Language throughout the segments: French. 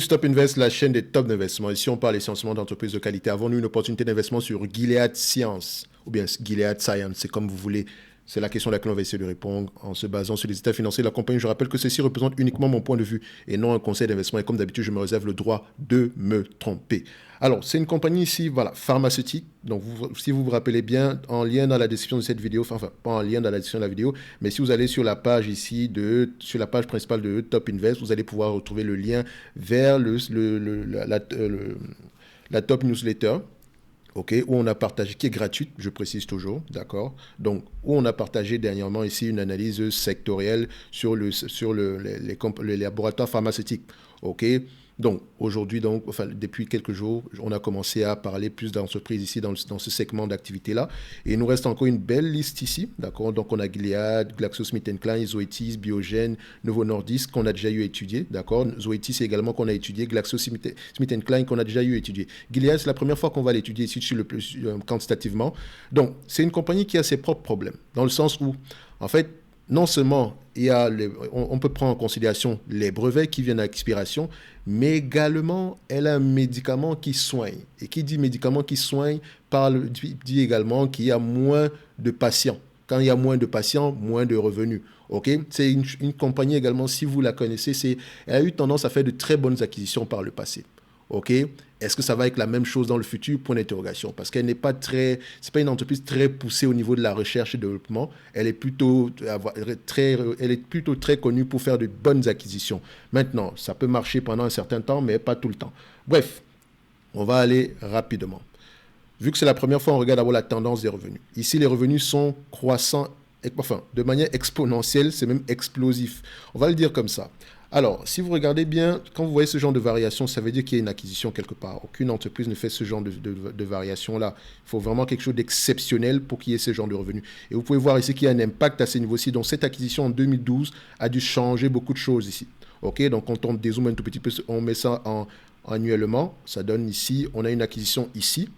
Stop Invest, la chaîne des top d'investissement. Ici, on parle essentiellement d'entreprises de qualité. Avons-nous une opportunité d'investissement sur Gilead Science ou bien Gilead Science, c'est comme vous voulez. C'est la question à laquelle on va essayer de répondre en se basant sur les états financiers de la compagnie. Je rappelle que ceci représente uniquement mon point de vue et non un conseil d'investissement. Et comme d'habitude, je me réserve le droit de me tromper. Alors, c'est une compagnie ici, voilà, pharmaceutique. Donc, si vous vous rappelez bien, en lien dans la description de cette vidéo, enfin, pas en lien dans la description de la vidéo, mais si vous allez sur la page ici, sur la page principale de Top Invest, vous allez pouvoir retrouver le lien vers la Top Newsletter. OK, où on a partagé, qui est gratuite, je précise toujours, d'accord. Donc, où on a partagé dernièrement ici une analyse sectorielle sur les laboratoires pharmaceutiques. OK, donc aujourd'hui, enfin, depuis quelques jours, on a commencé à parler plus d'entreprises ici dans ce segment d'activité-là. Et il nous reste encore une belle liste ici, d'accord. Donc, on a Gilead, GlaxoSmithKline, Zoetis, Biogen, Novo Nordisk qu'on a déjà eu étudié, d'accord. Zoetis également qu'on a étudié, GlaxoSmithKline qu'on a déjà eu étudié. Gilead, c'est la première fois qu'on va l'étudier ici sur quantitativement. Donc, c'est une compagnie qui a ses propres problèmes, dans le sens où, en fait, non seulement on peut prendre en considération les brevets qui viennent à expiration, mais également elle a un médicament qui soigne. Et qui dit médicament qui soigne dit également qu'il y a moins de patients. Quand il y a moins de patients, moins de revenus. Okay, c'est une compagnie également, si vous la connaissez, elle a eu tendance à faire de très bonnes acquisitions par le passé. OK? Est-ce que ça va être la même chose dans le futur? Point d'interrogation. Parce qu'elle n'est pas c'est pas une entreprise très poussée au niveau de la recherche et développement. Elle est plutôt très connue pour faire de bonnes acquisitions. Maintenant, ça peut marcher pendant un certain temps, mais pas tout le temps. Bref, on va aller rapidement. Vu que c'est la première fois, on regarde d'abord la tendance des revenus. Ici, les revenus sont croissants, enfin, de manière exponentielle, c'est même explosif. On va le dire comme ça. Alors, si vous regardez bien, quand vous voyez ce genre de variation, ça veut dire qu'il y a une acquisition quelque part. Aucune entreprise ne fait ce genre de variation-là. Il faut vraiment quelque chose d'exceptionnel pour qu'il y ait ce genre de revenus. Et vous pouvez voir ici qu'il y a un impact à ce niveau-ci. Donc, cette acquisition en 2012 a dû changer beaucoup de choses ici. OK, donc quand on dézoome un tout petit peu, on met ça annuellement. Ça donne ici, on a une acquisition ici.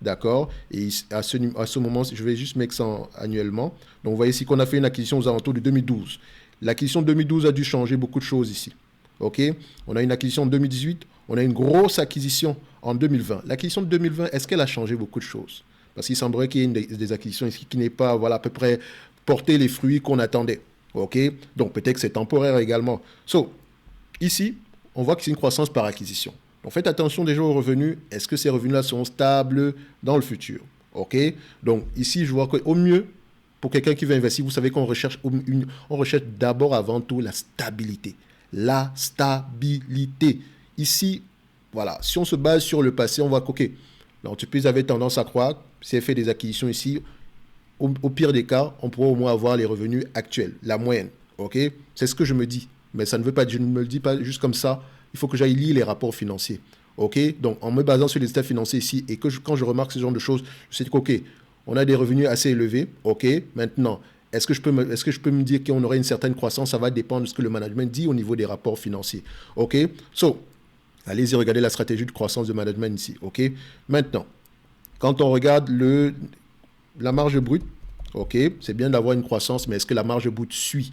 D'accord. Et à ce moment, je vais juste mettre ça annuellement. Donc, vous voyez ici qu'on a fait une acquisition aux alentours de 2012. L'acquisition de 2012 a dû changer beaucoup de choses ici. OK? On a une acquisition en 2018. On a une grosse acquisition en 2020. L'acquisition de 2020, est-ce qu'elle a changé beaucoup de choses? Parce qu'il semblerait qu'il y ait des acquisitions ici qui n'aient pas, voilà, à peu près porté les fruits qu'on attendait. OK? Donc, peut-être que c'est temporaire également. Ici, on voit que c'est une croissance par acquisition. Donc, faites attention déjà aux revenus. Est-ce que ces revenus-là seront stables dans le futur? OK? Donc, ici, je vois qu'au mieux, pour quelqu'un qui veut investir, vous savez qu'on recherche d'abord avant tout la stabilité. La stabilité. Ici, voilà, si on se base sur le passé, on voit que l'entreprise avait tendance à croître. Si elle fait des acquisitions ici, au pire des cas, on pourra au moins avoir les revenus actuels, la moyenne. OK? C'est ce que je me dis. Mais ça ne veut pas dire, je ne me le dis pas juste comme ça. Il faut que j'aille lire les rapports financiers. OK? Donc, en me basant sur les états financiers ici et que quand je remarque ce genre de choses, je sais que, on a des revenus assez élevés. OK? Maintenant, est-ce que je peux me dire qu'on aurait une certaine croissance? Ça va dépendre de ce que le management dit au niveau des rapports financiers. OK? Allez-y, regardez la stratégie de croissance de management ici. OK? Maintenant, quand on regarde la marge brute, OK? C'est bien d'avoir une croissance, mais est-ce que la marge brute suit?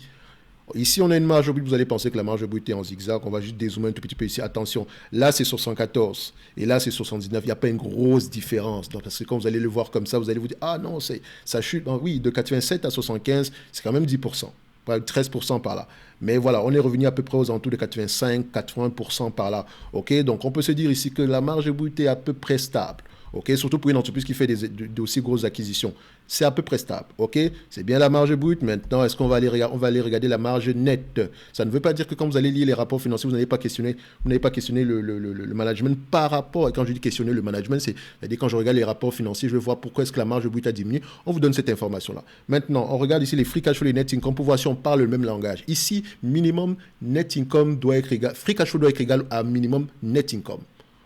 Ici, on a une marge brute, vous allez penser que la marge brute est en zigzag. On va juste dézoomer un tout petit peu ici. Attention, là, c'est 74 et là, c'est 79. Il n'y a pas une grosse différence. Donc, parce que quand vous allez le voir comme ça, vous allez vous dire, ah non, ça chute. Oui, de 87 à 75, c'est quand même 10%. 13% par là. Mais voilà, on est revenu à peu près aux alentours de 85-80% par là. OK? Donc, on peut se dire ici que la marge brute est à peu près stable. OK? Surtout pour une entreprise qui fait d'aussi grosses acquisitions. C'est à peu près stable. OK? C'est bien la marge brute. Maintenant, est-ce qu'on va aller regarder la marge nette? Ça ne veut pas dire que quand vous allez lire les rapports financiers, vous n'allez pas questionner le management par rapport. Et quand je dis questionner le management, c'est-à-dire quand je regarde les rapports financiers, je vais voir pourquoi est-ce que la marge brute a diminué. On vous donne cette information-là. Maintenant, on regarde ici les free cash flow et net income pour voir si on parle le même langage. Ici, minimum net income doit être égal, free cash flow doit être égal à minimum net income.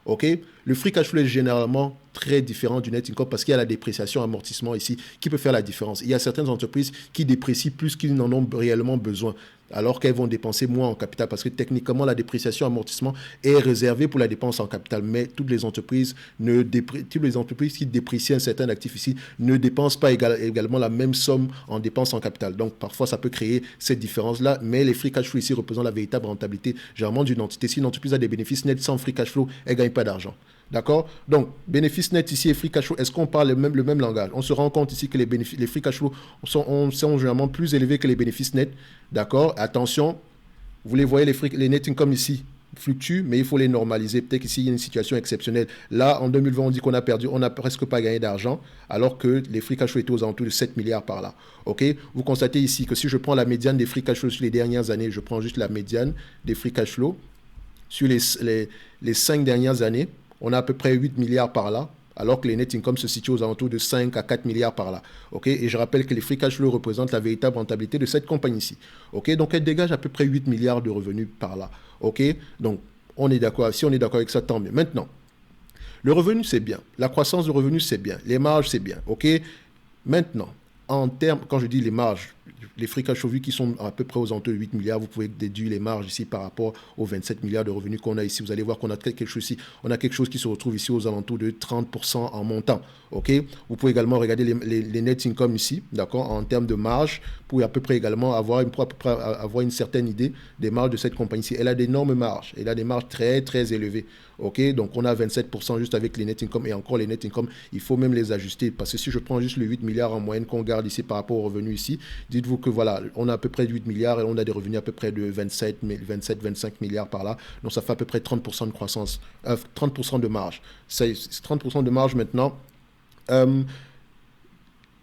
OK? Le free cash flow est généralement très différent du net income parce qu'il y a la dépréciation, amortissement ici qui peut faire la différence. Il y a certaines entreprises qui déprécient plus qu'ils n'en ont réellement besoin. alors qu'elles vont dépenser moins en capital, parce que techniquement, la dépréciation amortissement est réservée pour la dépense en capital, mais toutes les entreprises qui déprécient un certain actif ici ne dépensent pas également la même somme en dépenses en capital. Donc, parfois, ça peut créer cette différence-là, mais les free cash flow ici représentent la véritable rentabilité, généralement d'une entité. Si une entreprise a des bénéfices nets sans free cash flow, elle ne gagne pas d'argent. D'accord? Donc, bénéfices nets ici et free cash flow, est-ce qu'on parle le même langage? On se rend compte ici que les free cash flow sont généralement plus élevés que les bénéfices nets. D'accord? Attention, vous les voyez, les net income ici fluctuent, mais il faut les normaliser. Peut-être qu'ici, il y a une situation exceptionnelle. Là, en 2020, on dit qu'on a perdu, on n'a presque pas gagné d'argent, alors que les free cash flow étaient aux alentours de 7 milliards par là. OK? Vous constatez ici que si je prends la médiane des free cash flow sur les dernières années, je prends juste la médiane des free cash flow sur les 5 dernières années, on a à peu près 8 milliards par là, alors que les net income se situent aux alentours de 5 à 4 milliards par là. Okay? Et je rappelle que les free cash flow représentent la véritable rentabilité de cette compagnie-ci. Okay? Donc, elle dégage à peu près 8 milliards de revenus par là. Okay? Donc, on est d'accord. Si on est d'accord avec ça, tant mieux. Maintenant, le revenu, c'est bien. La croissance de revenus, c'est bien. Les marges, c'est bien. Okay? Maintenant, en termes, quand je dis les marges, les free cash flow qui sont à peu près aux alentours de 8 milliards, vous pouvez déduire les marges ici par rapport aux 27 milliards de revenus qu'on a ici. Vous allez voir qu'on a quelque chose ici. On a quelque chose qui se retrouve ici aux alentours de 30% en montant. Okay? Vous pouvez également regarder les net income ici, d'accord, en termes de marge, pour à peu près également avoir une certaine idée des marges de cette compagnie-ci. Elle a d'énormes marges. Elle a des marges très, très élevées. Okay? Donc, on a 27% juste avec les net income. Et encore, les net income, il faut même les ajuster. Parce que si je prends juste les 8 milliards en moyenne qu'on garde ici par rapport aux revenus ici, dites-vous que voilà, on a à peu près 8 milliards et on a des revenus à peu près de 27-25 milliards par là. Donc, ça fait à peu près 30% de croissance, 30% de marge. C'est 30% de marge maintenant.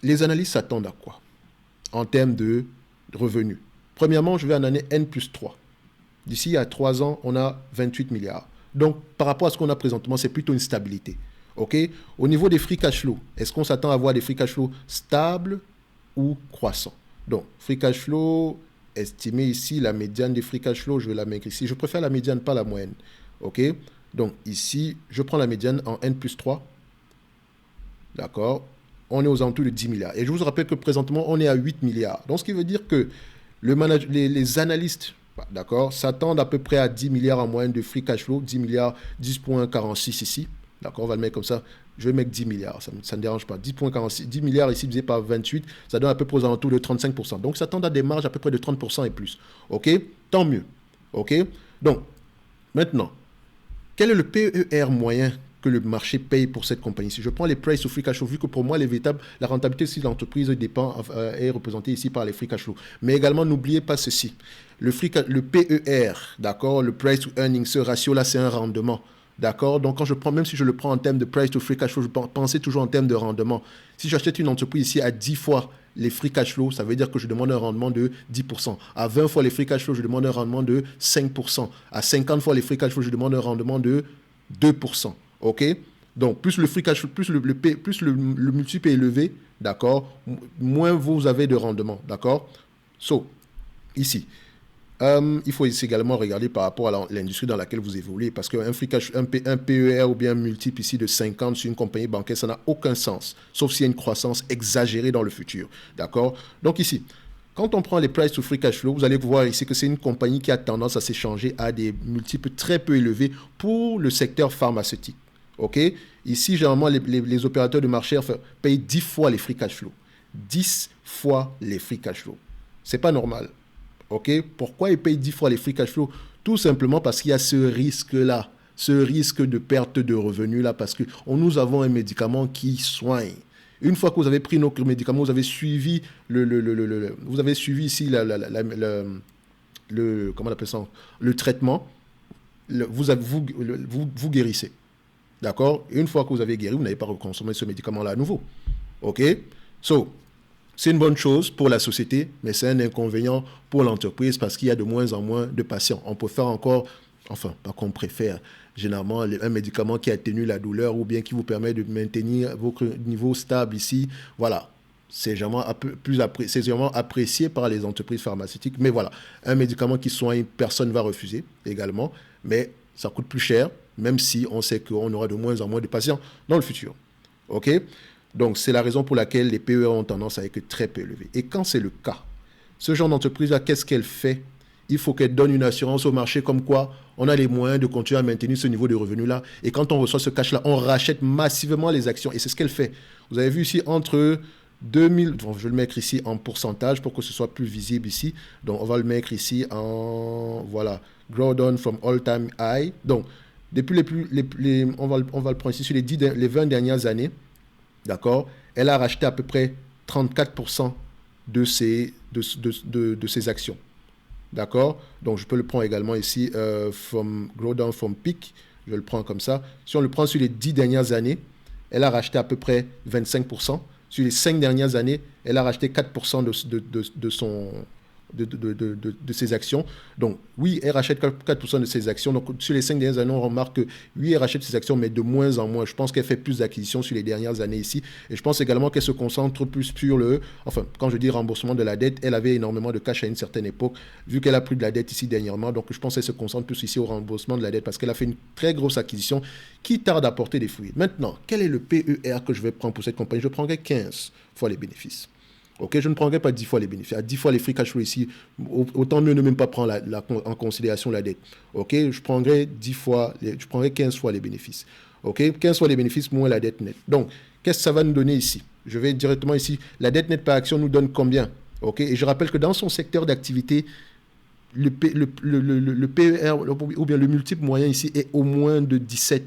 Les analystes s'attendent à quoi en termes de revenus? Premièrement, je vais en année N+3. D'ici à 3 ans, on a 28 milliards. Donc, par rapport à ce qu'on a présentement, c'est plutôt une stabilité. Okay? Au niveau des free cash flow, est-ce qu'on s'attend à avoir des free cash flow stables ou croissants? Donc, free cash flow, estimé ici, la médiane des free cash flow, je vais la mettre ici. Je préfère la médiane, pas la moyenne. OK? Donc, ici, je prends la médiane en N+3. D'accord? On est aux alentours de 10 milliards. Et je vous rappelle que présentement, on est à 8 milliards. Donc, ce qui veut dire que les analystes, d'accord, s'attendent à peu près à 10 milliards en moyenne de free cash flow. 10 milliards, 10,46 ici. D'accord? On va le mettre comme ça. Je vais mettre 10 milliards. Ça ne dérange pas. 10,46. 10 milliards ici divisé par 28, ça donne à peu près aux alentours de 35%. Donc, s'attendent à des marges à peu près de 30% et plus. OK? Tant mieux. OK? Donc, maintenant, quel est le PER moyen que le marché paye pour cette compagnie? Si je prends les price to free cash flow, vu que pour moi, la rentabilité de l'entreprise est représentée ici par les free cash flow. Mais également, n'oubliez pas ceci. Le PER, d'accord, le price to earnings, ce ratio-là, c'est un rendement. D'accord? Donc, même si je le prends en termes de price to free cash flow, je pensais toujours en termes de rendement. Si j'achète une entreprise ici à 10 fois les free cash flow, ça veut dire que je demande un rendement de 10%. À 20 fois les free cash flow, je demande un rendement de 5%. À 50 fois les free cash flow, je demande un rendement de 2%. OK? Donc, plus le free cash flow, plus le multiple est élevé, d'accord, moins vous avez de rendement. D'accord? So, ici. Il faut également regarder par rapport à l'industrie dans laquelle vous évoluez, parce qu'un PER ou bien un multiple ici de 50 sur une compagnie bancaire, ça n'a aucun sens, sauf s'il y a une croissance exagérée dans le futur. D'accord? Donc ici, quand on prend les price to free cash flow, vous allez voir ici que c'est une compagnie qui a tendance à s'échanger à des multiples très peu élevés pour le secteur pharmaceutique. OK? Ici, généralement, les opérateurs de marché payent 10 fois les free cash flow. 10 fois les free cash flow. C'est pas normal. OK? Pourquoi ils payent 10 fois les free cash flow? Tout simplement parce qu'il y a ce risque-là, ce risque de perte de revenus-là, parce que nous avons un médicament qui soigne. Une fois que vous avez pris nos médicaments, vous avez suivi vous avez suivi ici comment on appelle ça, le traitement, vous guérissez. D'accord? Et une fois que vous avez guéri, vous n'avez pas reconsommé ce médicament-là à nouveau. OK? So, c'est une bonne chose pour la société, mais c'est un inconvénient pour l'entreprise parce qu'il y a de moins en moins de patients. On préfère encore, enfin, pas qu'on préfère, généralement, un médicament qui atténue la douleur ou bien qui vous permet de maintenir votre niveau stable ici. Voilà, c'est vraiment apprécié par les entreprises pharmaceutiques. Mais voilà, un médicament qui soigne, personne ne va refuser également, mais ça coûte plus cher, même si on sait qu'on aura de moins en moins de patients dans le futur. OK? Donc, c'est la raison pour laquelle les PER ont tendance à être très peu élevés. Et quand c'est le cas, ce genre d'entreprise-là, qu'est-ce qu'elle fait? il faut qu'elle donne une assurance au marché comme quoi on a les moyens de continuer à maintenir ce niveau de revenu-là. Et quand on reçoit ce cash-là, on rachète massivement les actions. Et c'est ce qu'elle fait. Vous avez vu ici, entre 2000, bon, je vais le mettre ici en pourcentage pour que ce soit plus visible ici. Donc, on va le mettre ici en, voilà, grow down from all-time high. Donc, depuis on va le prendre ici sur les 20 dernières années, d'accord, elle a racheté à peu près 34% de ses actions. D'accord? Donc, je peux le prendre également ici, grow down from peak. Je le prends comme ça. Si on le prend sur les 10 dernières années, elle a racheté à peu près 25%. Sur les 5 dernières années, elle a racheté 4% de ses actions. Donc, oui, elle rachète 4% de ses actions. Donc, sur les 5 dernières années, on remarque que, oui, elle rachète ses actions, mais de moins en moins. Je pense qu'elle fait plus d'acquisitions sur les dernières années ici. Et je pense également qu'elle se concentre plus sur quand je dis remboursement de la dette, elle avait énormément de cash à une certaine époque, vu qu'elle a pris de la dette ici dernièrement. Donc, je pense qu'elle se concentre plus ici au remboursement de la dette parce qu'elle a fait une très grosse acquisition qui tarde à porter des fruits. Maintenant, quel est le PER que je vais prendre pour cette compagnie? Je prendrai 15 fois les bénéfices. Ok, je ne prendrai pas 10 fois les bénéfices. À 10 fois les free cash flow ici, autant mieux ne même pas prendre en considération la dette. Ok, je prendrai 15 fois les bénéfices. Ok, 15 fois les bénéfices moins la dette nette. Donc, qu'est-ce que ça va nous donner ici? Je vais directement ici. La dette nette par action nous donne combien? Ok, et je rappelle que dans son secteur d'activité, le PER ou bien le multiple moyen ici est au moins de 17.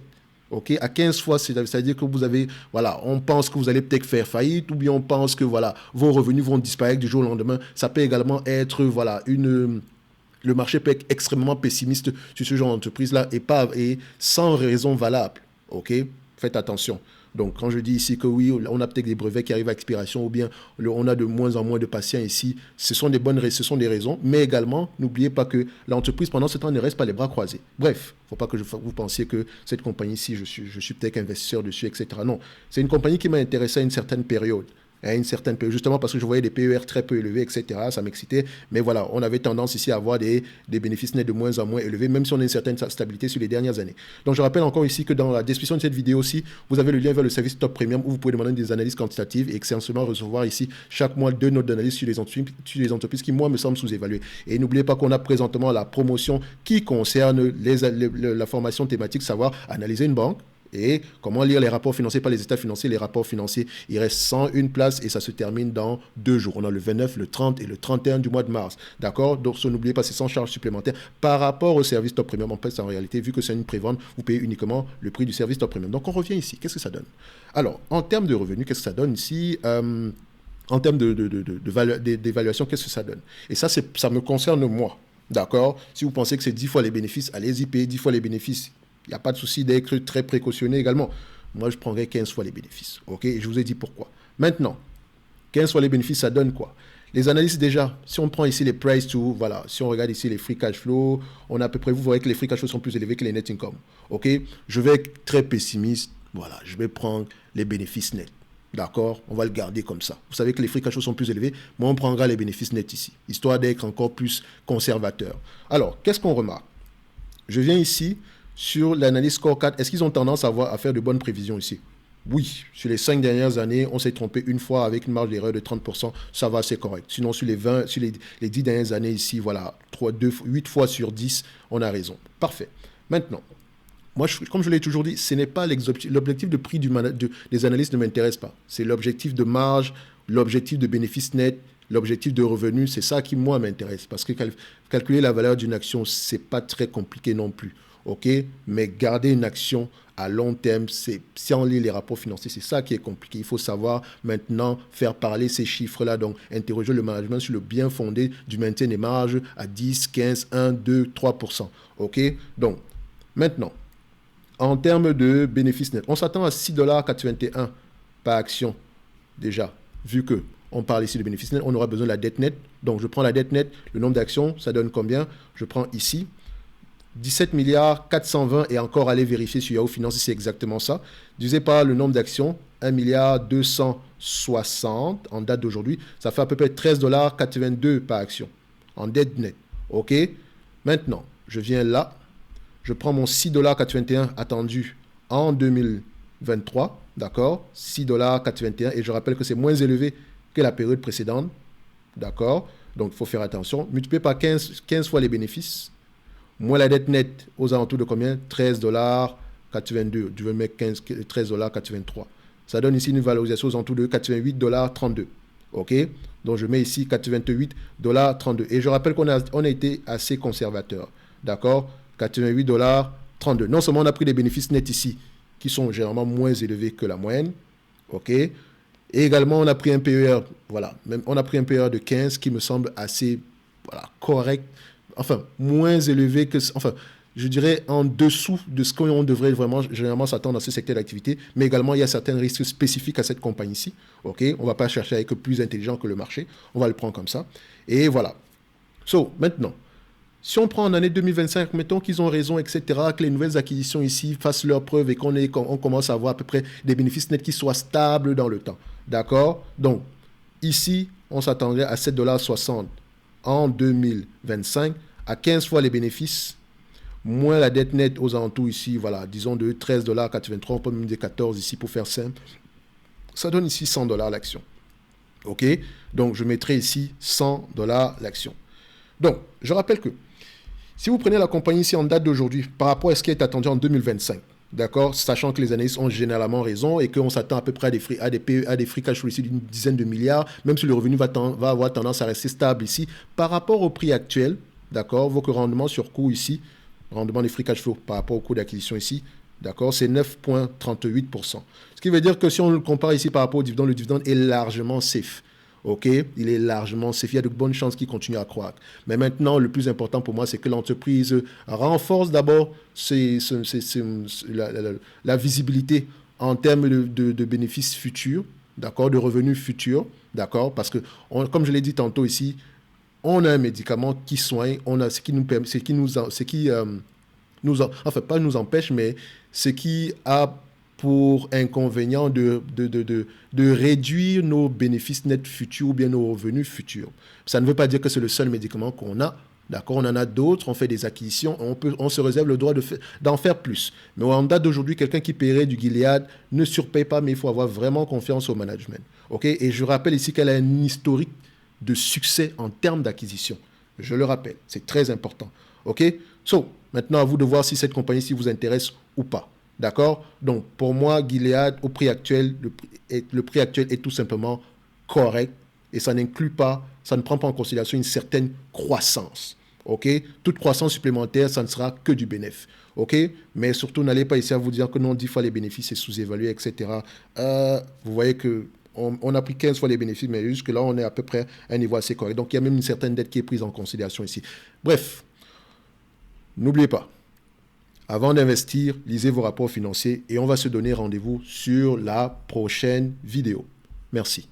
Ok, à 15 fois, c'est-à-dire que vous avez, voilà, on pense que vous allez peut-être faire faillite, ou bien on pense que, voilà, vos revenus vont disparaître du jour au lendemain. Ça peut également être, voilà, le marché peut être extrêmement pessimiste sur ce genre d'entreprise-là et sans raison valable. Ok, faites attention. Donc, quand je dis ici que oui, on a peut-être des brevets qui arrivent à expiration ou bien on a de moins en moins de patients ici, ce sont des raisons. Mais également, n'oubliez pas que l'entreprise, pendant ce temps, ne reste pas les bras croisés. Bref, il ne faut pas que vous pensiez que cette compagnie-ci, je suis peut-être investisseur dessus, etc. Non, c'est une compagnie qui m'a intéressé à une certaine période. Justement parce que je voyais des PER très peu élevés, etc. Ça m'excitait. Mais voilà, on avait tendance ici à avoir des bénéfices nets de moins en moins élevés, même si on a une certaine stabilité sur les dernières années. Donc, je rappelle encore ici que dans la description de cette vidéo aussi, vous avez le lien vers le service Top Premium où vous pouvez demander des analyses quantitatives et essentiellement recevoir ici chaque mois 2 notes d'analyse sur les entreprises qui, moi, me semblent sous-évaluées. Et n'oubliez pas qu'on a présentement la promotion qui concerne la formation thématique, savoir analyser une banque. Et comment lire les rapports financiers, pas les états financiers, les rapports financiers. Il reste 101 places et ça se termine dans 2 jours. On a le 29, le 30 et le 31 du mois de mars. D'accord? Donc, n'oubliez pas, c'est sans charge supplémentaire par rapport au service Top Premium. En fait, en réalité, vu que c'est une prévente, vous payez uniquement le prix du service Top Premium. Donc, on revient ici. Qu'est-ce que ça donne? Alors, en termes de revenus, qu'est-ce que ça donne ici? En termes d'évaluation, qu'est-ce que ça donne? Et ça me concerne moi. D'accord? Si vous pensez que c'est 10 fois les bénéfices, allez-y, payez 10 fois les bénéfices. Il n'y a pas de souci d'être très précautionné également. Moi, je prendrais 15 fois les bénéfices. OK? Et je vous ai dit pourquoi. Maintenant, 15 fois les bénéfices, ça donne quoi? Les analystes, déjà, si on prend ici les price to, voilà, si on regarde ici les free cash flow, on a à peu près, vous voyez que les free cash flow sont plus élevés que les net income. OK? Je vais être très pessimiste. Voilà, je vais prendre les bénéfices nets. D'accord? On va le garder comme ça. Vous savez que les free cash flow sont plus élevés. Moi, on prendra les bénéfices nets ici, histoire d'être encore plus conservateur. Alors, qu'est-ce qu'on remarque? Je viens ici sur l'analyse scorecard. Est-ce qu'ils ont tendance à faire de bonnes prévisions ici? Oui, sur les 5 dernières années, on s'est trompé une fois avec une marge d'erreur de 30%, ça va, c'est correct. Sinon, sur les 10 dernières années ici, voilà, 8 fois sur 10, on a raison. Parfait. Maintenant, moi, comme je l'ai toujours dit, ce n'est pas l'objectif de prix des analystes ne m'intéresse pas. C'est l'objectif de marge, l'objectif de bénéfice net, l'objectif de revenu, c'est ça qui, moi, m'intéresse. Parce que calculer la valeur d'une action, ce n'est pas très compliqué non plus. OK? Mais garder une action à long terme, si on lit les rapports financiers, c'est ça qui est compliqué. Il faut savoir maintenant faire parler ces chiffres-là, donc interroger le management sur le bien fondé du maintien des marges à 10, 15, 1, 2, 3%. OK? Donc, maintenant, en termes de bénéfices nets, on s'attend à 6,81$ par action, déjà, vu que on parle ici de bénéfices nets, on aura besoin de la dette nette. Donc, je prends la dette nette, le nombre d'actions, ça donne combien? Je prends ici 17 milliards 420 et encore aller vérifier sur Yahoo Finance si c'est exactement ça. Divisé par le nombre d'actions, 1 milliard 260 en date d'aujourd'hui. Ça fait à peu près 13,82$ par action en dette nette. OK? Maintenant, je viens là. Je prends mon 6,81$ attendu en 2023. D'accord? 6,81$ et je rappelle que c'est moins élevé que la période précédente. D'accord? Donc, il faut faire attention. Multiplié par 15 fois les bénéfices, moins la dette nette aux alentours de combien? 13,82 $. Je vais mettre 13,83 $. Ça donne ici une valorisation aux alentours de 88,32 $. OK? Donc, je mets ici 88,32 $. Et je rappelle qu'on a été assez conservateur. D'accord? 88,32 $. Non seulement on a pris des bénéfices nets ici, qui sont généralement moins élevés que la moyenne. OK? Et également, on a pris un PER, voilà, même on a pris un PER de 15 qui me semble assez, voilà, correct. Enfin, moins élevé que, enfin, je dirais en dessous de ce qu'on devrait vraiment généralement s'attendre dans ce secteur d'activité, mais également il y a certains risques spécifiques à cette compagnie-ci. Ok, on ne va pas chercher à être plus intelligent que le marché, on va le prendre comme ça. Et voilà. So, maintenant, si on prend en année 2025, mettons qu'ils ont raison, etc., que les nouvelles acquisitions ici fassent leurs preuves et qu'on commence à avoir à peu près des bénéfices nets qui soient stables dans le temps. D'accord? Donc, ici, on s'attendrait à 7,60 $ en 2025, à 15 fois les bénéfices, moins la dette nette aux alentours ici, voilà, disons de 13,83 $, on peut même dire 14 ici pour faire simple. Ça donne ici 100 $ l'action. OK? Donc, je mettrai ici 100 $ l'action. Donc, je rappelle que si vous prenez la compagnie ici en date d'aujourd'hui, par rapport à ce qui est attendu en 2025, d'accord, sachant que les analystes ont généralement raison et qu'on s'attend à peu près à des free cash flow ici d'une dizaine de milliards, même si le revenu va avoir tendance à rester stable ici, par rapport au prix actuel, d'accord, votre rendement sur coût ici, rendement des free cash flow par rapport au coût d'acquisition ici, d'accord, c'est 9,38%. Ce qui veut dire que si on le compare ici par rapport au dividende, le dividende est largement safe. OK, il est largement safe. Il y a de bonnes chances qu'il continue à croître. Mais maintenant, le plus important pour moi, c'est que l'entreprise renforce d'abord la visibilité en termes de bénéfices futurs, d'accord, de revenus futurs, d'accord, parce que, comme je l'ai dit tantôt ici, on a un médicament qui soigne, on a ce qui nous permet, enfin pas nous empêche, mais ce qui a pour inconvénient de réduire nos bénéfices nets futurs ou bien nos revenus futurs. Ça ne veut pas dire que c'est le seul médicament qu'on a. D'accord, on en a d'autres, on fait des acquisitions, on se réserve le droit d'en faire plus. Mais en date d'aujourd'hui, quelqu'un qui paierait du Gilead ne surpaye pas, mais il faut avoir vraiment confiance au management. Okay? Et je rappelle ici qu'elle a un historique de succès en termes d'acquisition. Je le rappelle, c'est très important. OK? So, maintenant, à vous de voir si cette compagnie-ci vous intéresse ou pas. D'accord? Donc, pour moi, Gilead, au prix actuel, le prix actuel est tout simplement correct et ça n'inclut pas, ça ne prend pas en considération une certaine croissance. OK? Toute croissance supplémentaire, ça ne sera que du bénéfice. OK? Mais surtout, n'allez pas ici à vous dire que non, 10 fois les bénéfices, c'est sous-évalué, etc. Vous voyez que on a pris 15 fois les bénéfices, mais jusque-là, on est à peu près à un niveau assez correct. Donc, il y a même une certaine dette qui est prise en considération ici. Bref, n'oubliez pas, avant d'investir, lisez vos rapports financiers et on va se donner rendez-vous sur la prochaine vidéo. Merci.